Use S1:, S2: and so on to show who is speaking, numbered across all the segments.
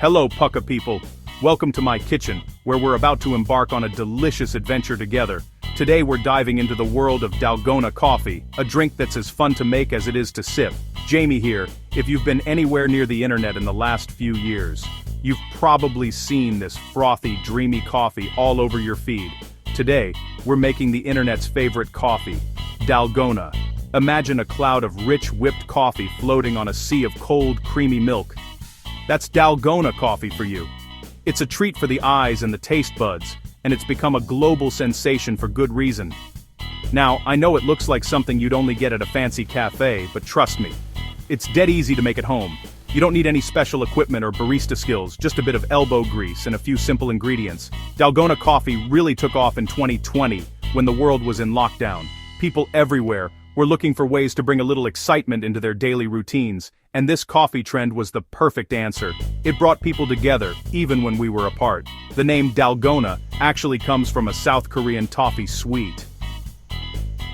S1: Hello, Pucka people. Welcome to my kitchen, where we're about to embark on a delicious adventure together. Today we're diving into the world of Dalgona coffee, a drink that's as fun to make as it is to sip. Jamie here. If you've been anywhere near the internet in the last few years, you've probably seen this frothy, dreamy coffee all over your feed. Today, we're making the internet's favorite coffee, Dalgona. Imagine a cloud of rich whipped coffee floating on a sea of cold, creamy milk. That's Dalgona coffee for you. It's a treat for the eyes and the taste buds, and it's become a global sensation for good reason. Now, I know it looks like something you'd only get at a fancy cafe, but trust me, it's dead easy to make at home. You don't need any special equipment or barista skills, just a bit of elbow grease and a few simple ingredients. Dalgona coffee really took off in 2020, when the world was in lockdown. People everywhere were looking for ways to bring a little excitement into their daily routines, and this coffee trend was the perfect answer. It brought people together, even when we were apart. The name Dalgona actually comes from a South Korean toffee sweet.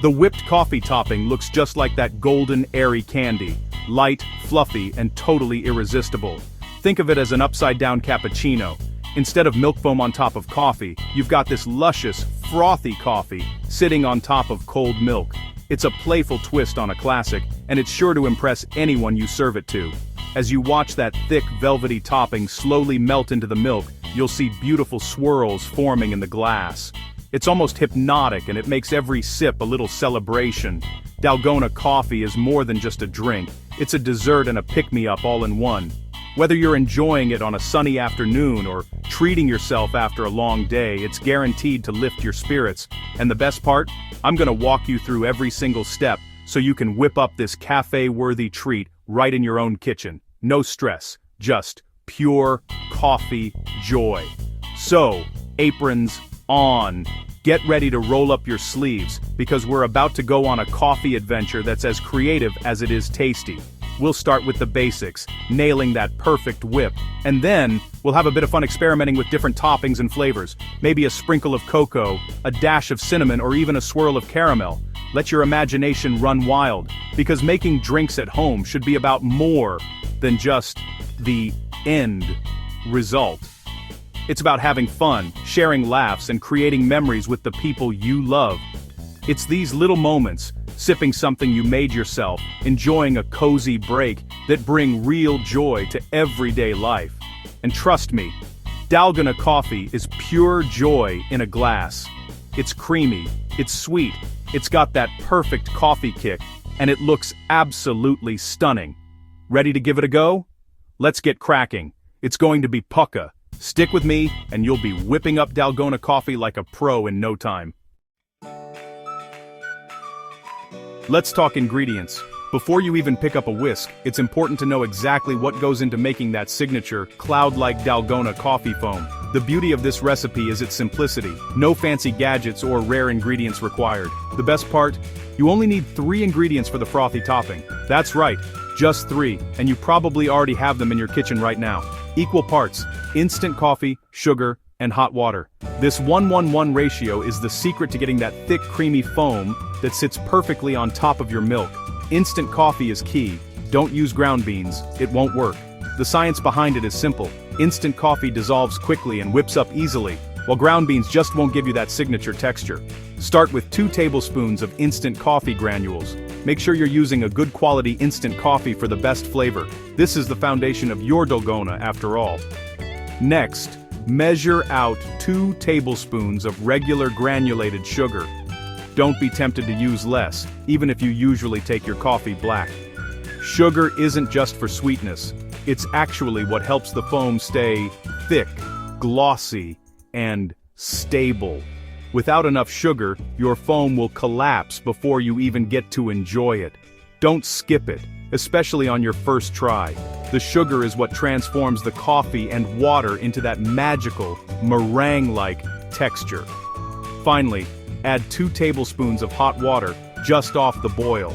S1: The whipped coffee topping looks just like that golden, airy candy. Light, fluffy, and totally irresistible. Think of it as an upside-down cappuccino. Instead of milk foam on top of coffee, you've got this luscious, frothy coffee sitting on top of cold milk. It's a playful twist on a classic, and it's sure to impress anyone you serve it to. As you watch that thick, velvety topping slowly melt into the milk, you'll see beautiful swirls forming in the glass. It's almost hypnotic, and it makes every sip a little celebration. Dalgona coffee is more than just a drink. It's a dessert and a pick-me-up all in one. Whether you're enjoying it on a sunny afternoon or treating yourself after a long day, it's guaranteed to lift your spirits. And the best part? I'm gonna walk you through every single step so you can whip up this cafe-worthy treat right in your own kitchen. No stress, just pure coffee joy. So, aprons on. Get ready to roll up your sleeves, because we're about to go on a coffee adventure that's as creative as it is tasty. We'll start with the basics, nailing that perfect whip, and then we'll have a bit of fun experimenting with different toppings and flavors. Maybe a sprinkle of cocoa, a dash of cinnamon, or even a swirl of caramel. Let your imagination run wild, because making drinks at home should be about more than just the end result. It's about having fun, sharing laughs, and creating memories with the people you love. It's these little moments, sipping something you made yourself, enjoying a cozy break, that bring real joy to everyday life. And trust me, Dalgona coffee is pure joy in a glass. It's creamy, it's sweet, it's got that perfect coffee kick, and it looks absolutely stunning. Ready to give it a go? Let's get cracking. It's going to be pucka. Stick with me, and you'll be whipping up Dalgona coffee like a pro in no time. Let's talk ingredients. Before you even pick up a whisk, it's important to know exactly what goes into making that signature, cloud-like Dalgona coffee foam. The beauty of this recipe is its simplicity. No fancy gadgets or rare ingredients required. The best part? You only need 3 ingredients for the frothy topping. That's right, just 3, and you probably already have them in your kitchen right now. Equal parts: instant coffee, sugar, and hot water. This 1:1:1 ratio is the secret to getting that thick, creamy foam that sits perfectly on top of your milk. Instant coffee is key. Don't use ground beans, it won't work. The science behind it is simple. Instant coffee dissolves quickly and whips up easily, while ground beans just won't give you that signature texture. Start with 2 tablespoons of instant coffee granules. Make sure you're using a good quality instant coffee for the best flavor. This is the foundation of your Dalgona after all. Next, measure out 2 tablespoons of regular granulated sugar. Don't be tempted to use less, even if you usually take your coffee black. Sugar isn't just for sweetness, it's actually what helps the foam stay thick, glossy, and stable. Without enough sugar, your foam will collapse before you even get to enjoy it. Don't skip it, especially on your first try. The sugar is what transforms the coffee and water into that magical, meringue-like texture. Finally, add 2 tablespoons of hot water just off the boil.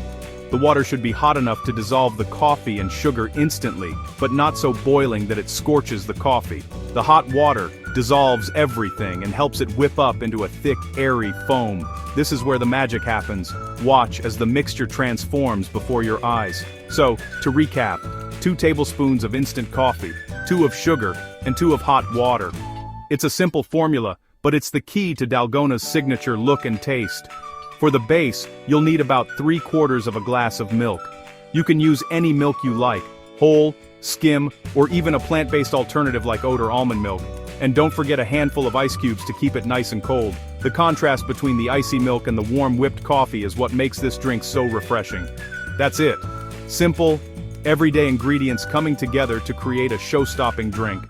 S1: The water should be hot enough to dissolve the coffee and sugar instantly, but not so boiling that it scorches the coffee. The hot water dissolves everything and helps it whip up into a thick, airy foam. This is where the magic happens. Watch as the mixture transforms before your eyes. So, to recap, 2 tablespoons of instant coffee, 2 of sugar, and 2 of hot water. It's a simple formula, but it's the key to Dalgona's signature look and taste. For the base, you'll need about 3/4 of a glass of milk. You can use any milk you like, whole, skim, or even a plant-based alternative like oat or almond milk. And don't forget a handful of ice cubes to keep it nice and cold. The contrast between the icy milk and the warm whipped coffee is what makes this drink so refreshing. That's it. Simple, everyday ingredients coming together to create a show-stopping drink.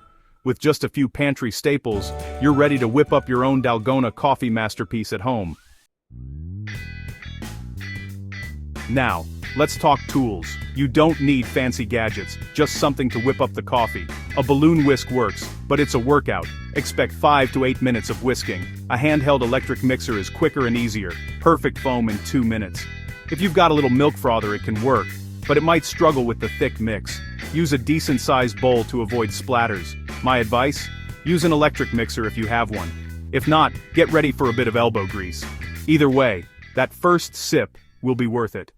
S1: With just a few pantry staples, you're ready to whip up your own Dalgona coffee masterpiece at home. Now, let's talk tools. You don't need fancy gadgets, just something to whip up the coffee. A balloon whisk works, but it's a workout. Expect 5 to 8 minutes of whisking. A handheld electric mixer is quicker and easier. Perfect foam in 2 minutes. If you've got a little milk frother, it can work, but it might struggle with the thick mix. Use a decent-sized bowl to avoid splatters. My advice? Use an electric mixer if you have one. If not, get ready for a bit of elbow grease. Either way, that first sip will be worth it.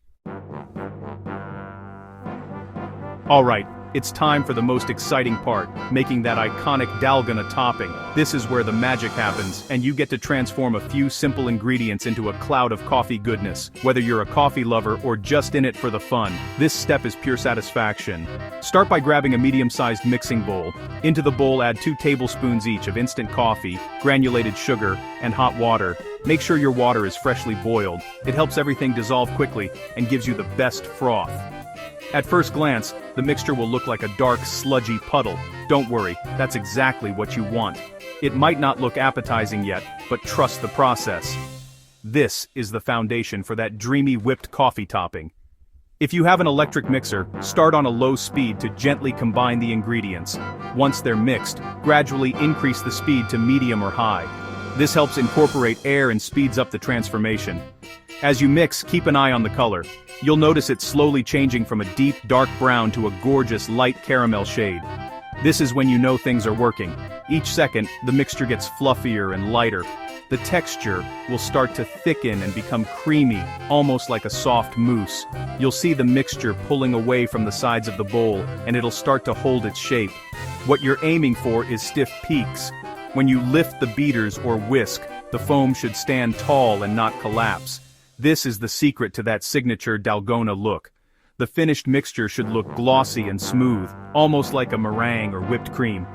S1: Alright, it's time for the most exciting part, making that iconic Dalgona topping. This is where the magic happens, and you get to transform a few simple ingredients into a cloud of coffee goodness. Whether you're a coffee lover or just in it for the fun, this step is pure satisfaction. Start by grabbing a medium-sized mixing bowl. Into the bowl add 2 tablespoons each of instant coffee, granulated sugar, and hot water. Make sure your water is freshly boiled. It helps everything dissolve quickly and gives you the best froth. At first glance, the mixture will look like a dark, sludgy puddle. Don't worry, that's exactly what you want. It might not look appetizing yet, but trust the process. This is the foundation for that dreamy whipped coffee topping. If you have an electric mixer, start on a low speed to gently combine the ingredients. Once they're mixed, gradually increase the speed to medium or high. This helps incorporate air and speeds up the transformation. As you mix, keep an eye on the color. You'll notice it slowly changing from a deep, dark brown to a gorgeous, light caramel shade. This is when you know things are working. Each second, the mixture gets fluffier and lighter. The texture will start to thicken and become creamy, almost like a soft mousse. You'll see the mixture pulling away from the sides of the bowl, and it'll start to hold its shape. What you're aiming for is stiff peaks. When you lift the beaters or whisk, the foam should stand tall and not collapse. This is the secret to that signature Dalgona look. The finished mixture should look glossy and smooth, almost like a meringue or whipped cream.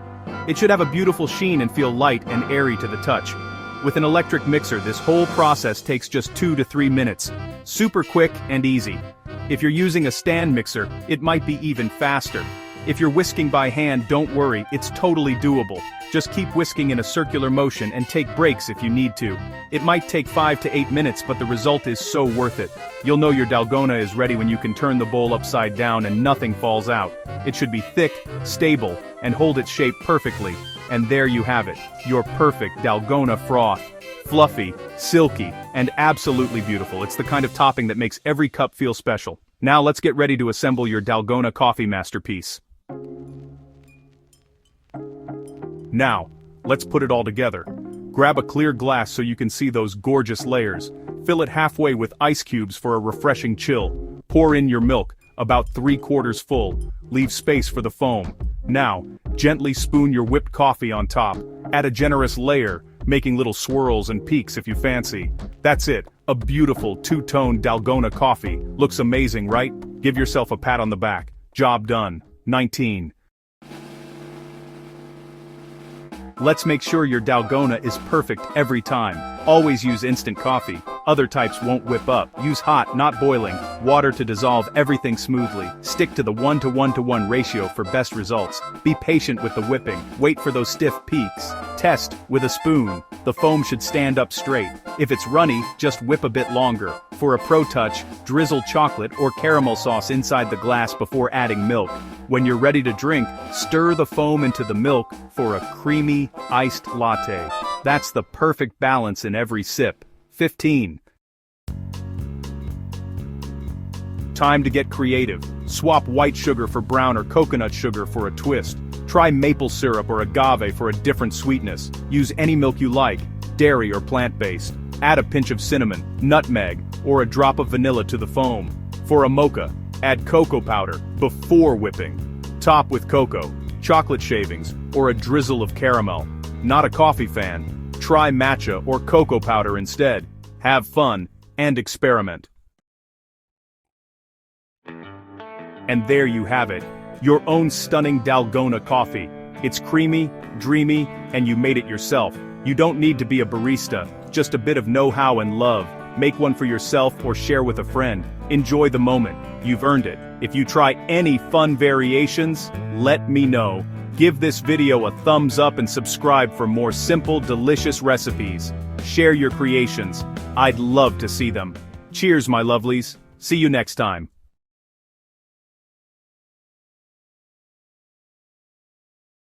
S1: It should have a beautiful sheen and feel light and airy to the touch. With an electric mixer, this whole process takes just 2 to 3 minutes. Super quick and easy. If you're using a stand mixer, it might be even faster. If you're whisking by hand, don't worry, it's totally doable. Just keep whisking in a circular motion and take breaks if you need to. It might take 5 to 8 minutes, but the result is so worth it. You'll know your Dalgona is ready when you can turn the bowl upside down and nothing falls out. It should be thick, stable, and hold its shape perfectly. And there you have it, your perfect Dalgona froth. Fluffy, silky, and absolutely beautiful. It's the kind of topping that makes every cup feel special. Now let's get ready to assemble your Dalgona coffee masterpiece. Now, let's put it all together. Grab a clear glass so you can see those gorgeous layers. Fill it halfway with ice cubes for a refreshing chill. Pour in your milk, about 3/4 full. Leave space for the foam. Now, gently spoon your whipped coffee on top. Add a generous layer, making little swirls and peaks if you fancy. That's it, a beautiful two-tone Dalgona coffee. Looks amazing, right? Give yourself a pat on the back. Job done. 19. Let's make sure your Dalgona is perfect every time. Always use instant coffee. Other types won't whip up. Use hot, not boiling, water to dissolve everything smoothly. Stick to the 1:1:1 ratio for best results. Be patient with the whipping. Wait for those stiff peaks. Test with a spoon. The foam should stand up straight. If it's runny, just whip a bit longer. For a pro touch, drizzle chocolate or caramel sauce inside the glass before adding milk. When you're ready to drink, stir the foam into the milk for a creamy, iced latte. That's the perfect balance in every sip. 15. Time to get creative. Swap white sugar for brown or coconut sugar for a twist. Try maple syrup or agave for a different sweetness. Use any milk you like, dairy or plant-based. Add a pinch of cinnamon, nutmeg, or a drop of vanilla to the foam. For a mocha, Add cocoa powder before whipping. Top with cocoa, chocolate shavings, or a drizzle of caramel. Not a coffee fan? Try matcha or cocoa powder instead. Have fun and experiment. And there you have it, your own stunning Dalgona coffee. It's creamy, dreamy, and you made it yourself. You don't need to be a barista, just a bit of know-how and love. Make one for yourself or share with a friend. Enjoy the moment. You've earned it. If you try any fun variations, let me know. Give this video a thumbs up and subscribe for more simple, delicious recipes. Share your creations. I'd love to see them. Cheers, my lovelies. See you next time.